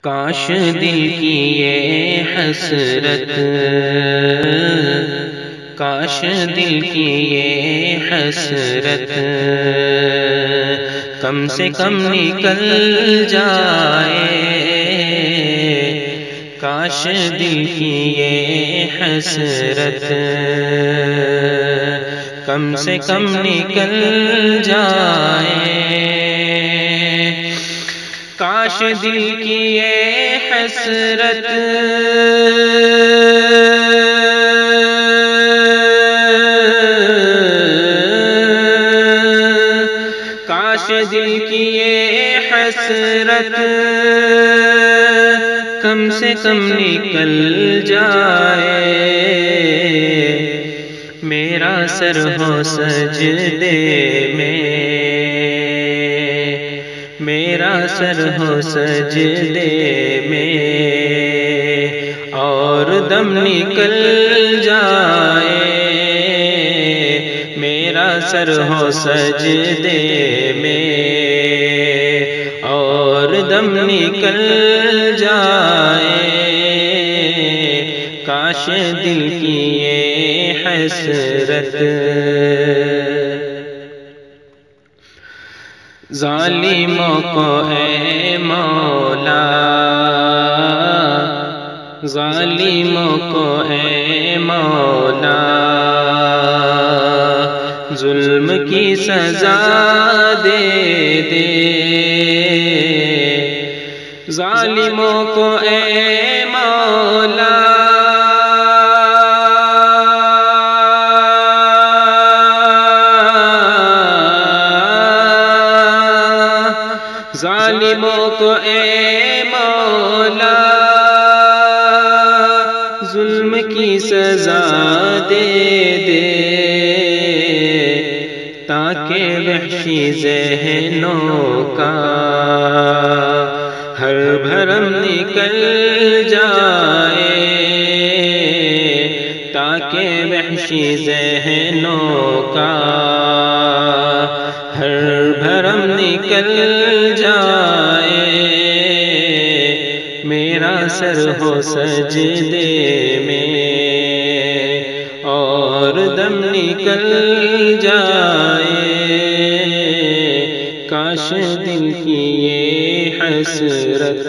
کاش دل کی یہ حسرت، کاش دل کی یہ حسرت کم سے کم نکل جائے، کاش دل کی یہ حسرت کم سے کم نکل جائے، کاش دل کی یہ حسرت کاش دل کی یہ حسرت کم سے کم نکل جائے، میرا سر ہو سجدے میں، میرا سر ہو سجدے میں اور دم نکل جائے، میرا سر ہو سجدے میں اور دم نکل جائے، کاش دل کی یہ حسرت۔ ظالموں کو اے مولا، ظالموں کو اے مولا ظلم کی سزا دے دے، ظالموں کو اے مولا ظالموں کو اے مولا ظلم کی سزا دے دے، تاکہ وحشی ذہنوں کا ہر بھرم نکل جائے، تاکہ وحشی ذہنوں کا ہر بھرم نکل جائے، میرا سر ہو سجدے میں اور دم نکل جائے، کاش دل کی یہ حسرت